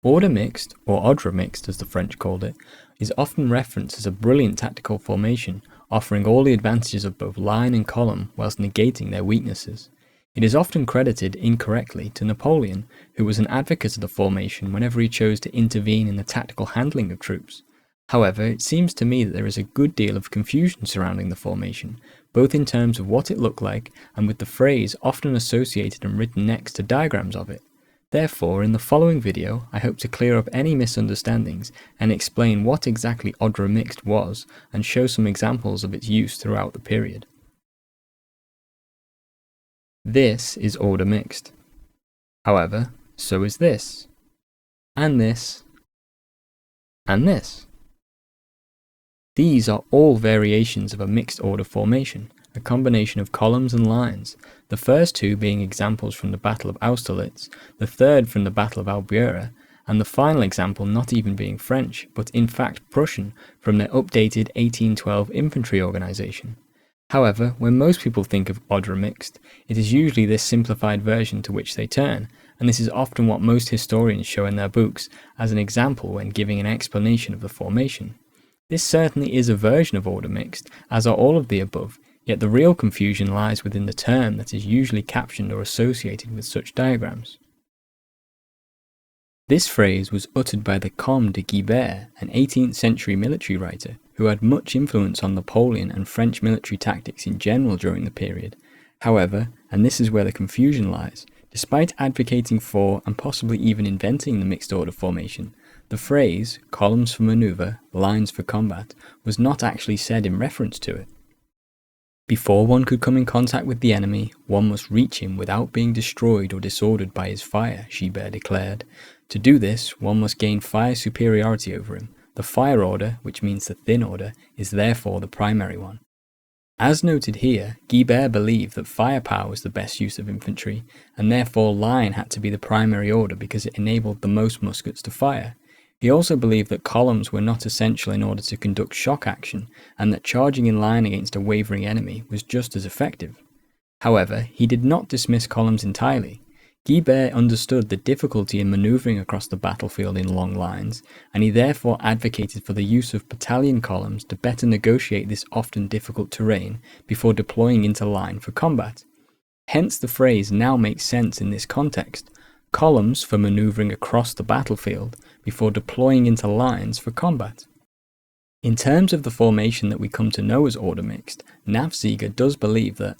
Order mixed, or ordre mixed as the French called it, is often referenced as a brilliant tactical formation, offering all the advantages of both line and column whilst negating their weaknesses. It is often credited incorrectly to Napoleon, who was an advocate of the formation whenever he chose to intervene in the tactical handling of troops. However, it seems to me that there is a good deal of confusion surrounding the formation, both in terms of what it looked like and with the phrase often associated and written next to diagrams of it. Therefore, in the following video, I hope to clear up any misunderstandings and explain what exactly ordre mixed was and show some examples of its use throughout the period. This is order mixed. However, so is this, and this, and this. These are all variations of a mixed order formation, a combination of columns and lines, the first two being examples from the Battle of Austerlitz, the third from the Battle of Albuera, and the final example not even being French, but in fact Prussian, from their updated 1812 infantry organisation. However, when most people think of ordre mixed, it is usually this simplified version to which they turn, and this is often what most historians show in their books as an example when giving an explanation of the formation. This certainly is a version of order mixed, as are all of the above, yet the real confusion lies within the term that is usually captioned or associated with such diagrams. This phrase was uttered by the Comte de Guibert, an 18th century military writer who had much influence on Napoleon and French military tactics in general during the period. However, and this is where the confusion lies, despite advocating for and possibly even inventing the mixed order formation, the phrase, columns for manoeuvre, lines for combat, was not actually said in reference to it. Before one could come in contact with the enemy, one must reach him without being destroyed or disordered by his fire, Guibert declared. To do this, one must gain fire superiority over him. The fire order, which means the thin order, is therefore the primary one. As noted here, Guibert believed that firepower was the best use of infantry, and therefore line had to be the primary order because it enabled the most muskets to fire. He also believed that columns were not essential in order to conduct shock action, and that charging in line against a wavering enemy was just as effective. However, he did not dismiss columns entirely. Guibert understood the difficulty in manoeuvring across the battlefield in long lines, and he therefore advocated for the use of battalion columns to better negotiate this often difficult terrain before deploying into line for combat. Hence the phrase now makes sense in this context. Columns for manoeuvring across the battlefield before deploying into lines for combat. In terms of the formation that we come to know as order mixed, Nafziger does believe that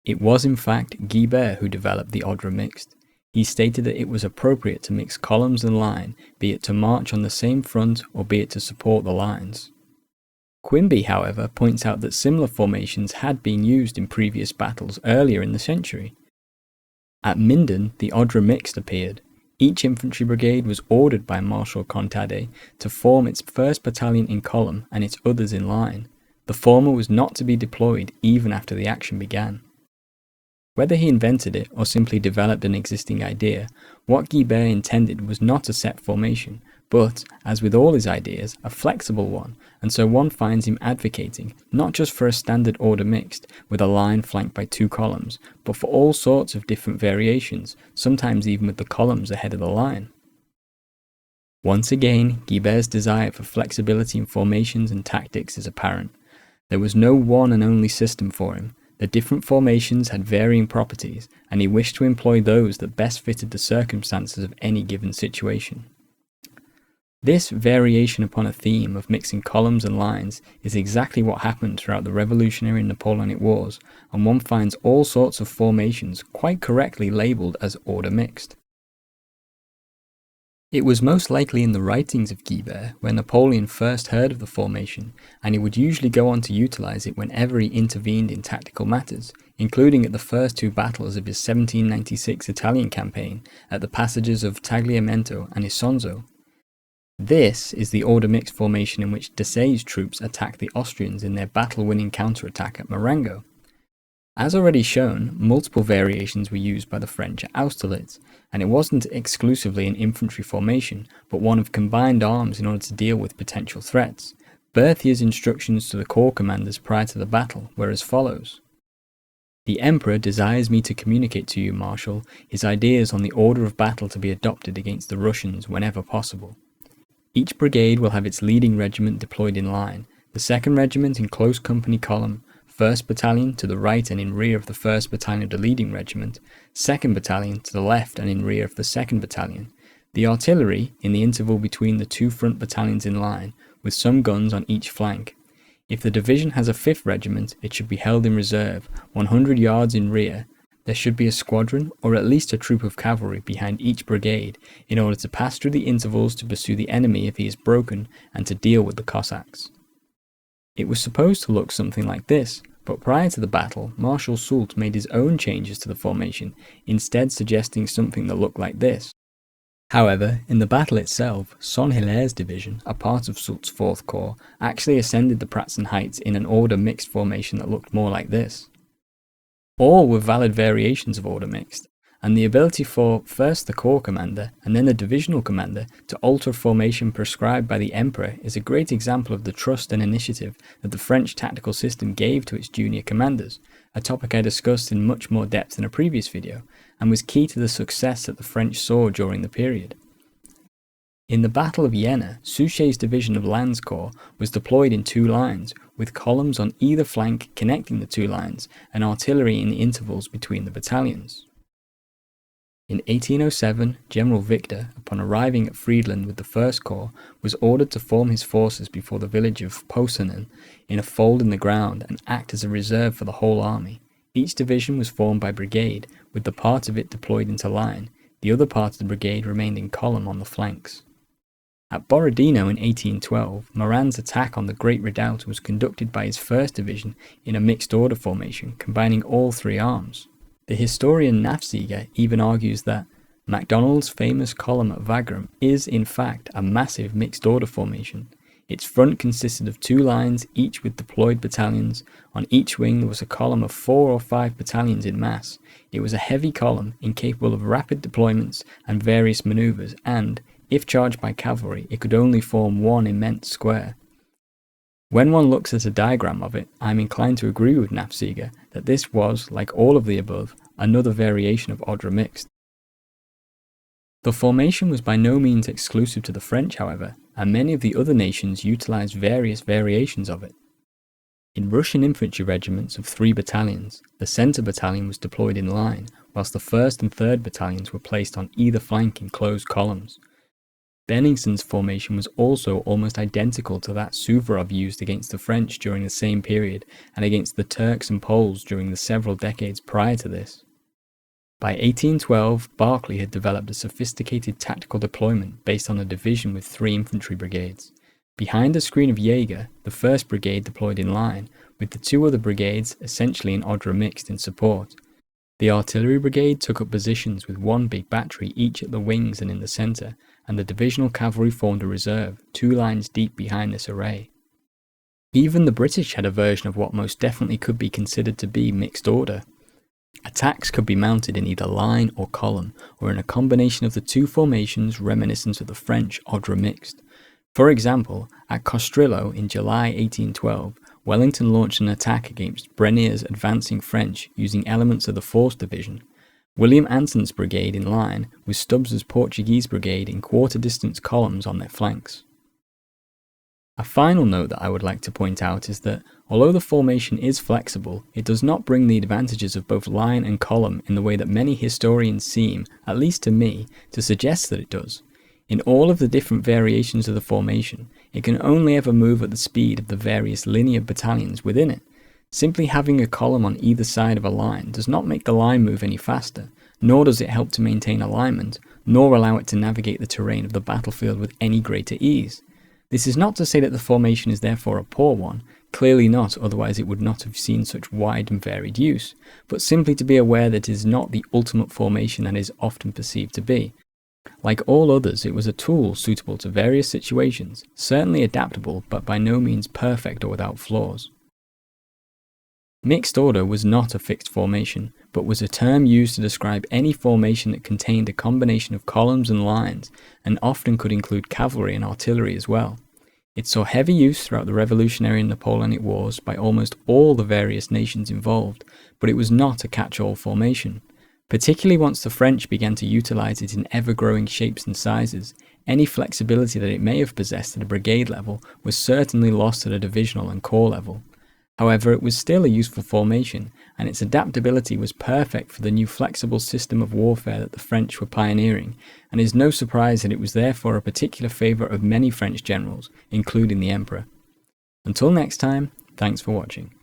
it was in fact Guibert who developed the ordre mixed. He stated that it was appropriate to mix columns and line, be it to march on the same front or be it to support the lines. Quimby, however, points out that similar formations had been used in previous battles earlier in the century. At Minden, the ordre mixed appeared. Each infantry brigade was ordered by Marshal-Cornwall to form its first battalion in column and its others in line. The former was not to be deployed even after the action began. Whether he invented it or simply developed an existing idea, what Guibert intended was not a set formation, but, as with all his ideas, a flexible one, and so one finds him advocating not just for a standard order mixed, with a line flanked by two columns, but for all sorts of different variations, sometimes even with the columns ahead of the line. Once again, Guibert's desire for flexibility in formations and tactics is apparent. There was no one and only system for him. The different formations had varying properties, and he wished to employ those that best fitted the circumstances of any given situation. This variation upon a theme of mixing columns and lines is exactly what happened throughout the Revolutionary and Napoleonic Wars, and one finds all sorts of formations quite correctly labelled as order mixed. It was most likely in the writings of Guibert where Napoleon first heard of the formation, and he would usually go on to utilise it whenever he intervened in tactical matters, including at the first two battles of his 1796 Italian campaign at the passages of Tagliamento and Isonzo. This is the order mixed formation in which Desaix's troops attacked the Austrians in their battle-winning counterattack at Marengo. As already shown, multiple variations were used by the French at Austerlitz, and it wasn't exclusively an infantry formation, but one of combined arms in order to deal with potential threats. Berthier's instructions to the corps commanders prior to the battle were as follows. The Emperor desires me to communicate to you, Marshal, his ideas on the order of battle to be adopted against the Russians whenever possible. Each brigade will have its leading regiment deployed in line, the 2nd Regiment in close company column, 1st Battalion to the right and in rear of the 1st Battalion of the leading regiment, 2nd Battalion to the left and in rear of the 2nd Battalion, the artillery in the interval between the 2 front battalions in line, with some guns on each flank. If the division has a 5th Regiment, it should be held in reserve, 100 yards in rear. There should be a squadron, or at least a troop of cavalry behind each brigade, in order to pass through the intervals to pursue the enemy if he is broken, and to deal with the Cossacks. It was supposed to look something like this, but prior to the battle, Marshal Soult made his own changes to the formation, instead suggesting something that looked like this. However, in the battle itself, Saint-Hilaire's division, a part of Soult's 4th Corps, actually ascended the Pratzen Heights in an order mixed formation that looked more like this. All were valid variations of order mixed, and the ability for first the corps commander and then the divisional commander to alter formation prescribed by the Emperor is a great example of the trust and initiative that the French tactical system gave to its junior commanders, a topic I discussed in much more depth in a previous video, and was key to the success that the French saw during the period. In the Battle of Jena, Suchet's division of Lannes Corps was deployed in 2 lines, with columns on either flank connecting the 2 lines and artillery in the intervals between the battalions. In 1807, General Victor, upon arriving at Friedland with the 1st Corps, was ordered to form his forces before the village of Posennen in a fold in the ground and act as a reserve for the whole army. Each division was formed by brigade, with the part of it deployed into line. The other part of the brigade remained in column on the flanks. At Borodino in 1812, Murat's attack on the Great Redoubt was conducted by his 1st Division in a mixed order formation, combining all 3 arms. The historian Nafziger even argues that MacDonald's famous column at Wagram is in fact a massive mixed order formation. Its front consisted of 2 lines, each with deployed battalions. On each wing there was a column of 4 or 5 battalions in mass. It was a heavy column, incapable of rapid deployments and various manoeuvres, and, if charged by cavalry, it could only form one immense square. When one looks at a diagram of it, I am inclined to agree with Nafziger that this was, like all of the above, another variation of ordre mixte. The formation was by no means exclusive to the French, however, and many of the other nations utilised various variations of it. In Russian infantry regiments of 3 battalions, the centre battalion was deployed in line, whilst the 1st and 3rd battalions were placed on either flank in closed columns. Benningsen's formation was also almost identical to that Suvorov used against the French during the same period and against the Turks and Poles during the several decades prior to this. By 1812, Barclay had developed a sophisticated tactical deployment based on a division with 3 infantry brigades. Behind the screen of Jaeger, the 1st Brigade deployed in line, with the 2 other brigades essentially in ordre mixte in support. The artillery brigade took up positions with 1 big battery each at the wings and in the centre, and the divisional cavalry formed a reserve, 2 lines deep behind this array. Even the British had a version of what most definitely could be considered to be mixed order. Attacks could be mounted in either line or column, or in a combination of the 2 formations reminiscent of the French ordre mixte. For example, at Costrillo in July 1812, Wellington launched an attack against Brenier's advancing French using elements of the 4th Division. William Anson's brigade in line with Stubbs's Portuguese brigade in quarter-distance columns on their flanks. A final note that I would like to point out is that, although the formation is flexible, it does not bring the advantages of both line and column in the way that many historians seem, at least to me, to suggest that it does. In all of the different variations of the formation, it can only ever move at the speed of the various linear battalions within it. Simply having a column on either side of a line does not make the line move any faster, nor does it help to maintain alignment, nor allow it to navigate the terrain of the battlefield with any greater ease. This is not to say that the formation is therefore a poor one, clearly not, otherwise it would not have seen such wide and varied use, but simply to be aware that it is not the ultimate formation that it is often perceived to be. Like all others, it was a tool suitable to various situations, certainly adaptable but by no means perfect or without flaws. Mixed order was not a fixed formation, but was a term used to describe any formation that contained a combination of columns and lines, and often could include cavalry and artillery as well. It saw heavy use throughout the Revolutionary and Napoleonic Wars by almost all the various nations involved, but it was not a catch-all formation. Particularly once the French began to utilise it in ever-growing shapes and sizes, any flexibility that it may have possessed at a brigade level was certainly lost at a divisional and corps level. However, it was still a useful formation, and its adaptability was perfect for the new flexible system of warfare that the French were pioneering, and is no surprise that it was therefore a particular favourite of many French generals, including the Emperor. Until next time, thanks for watching.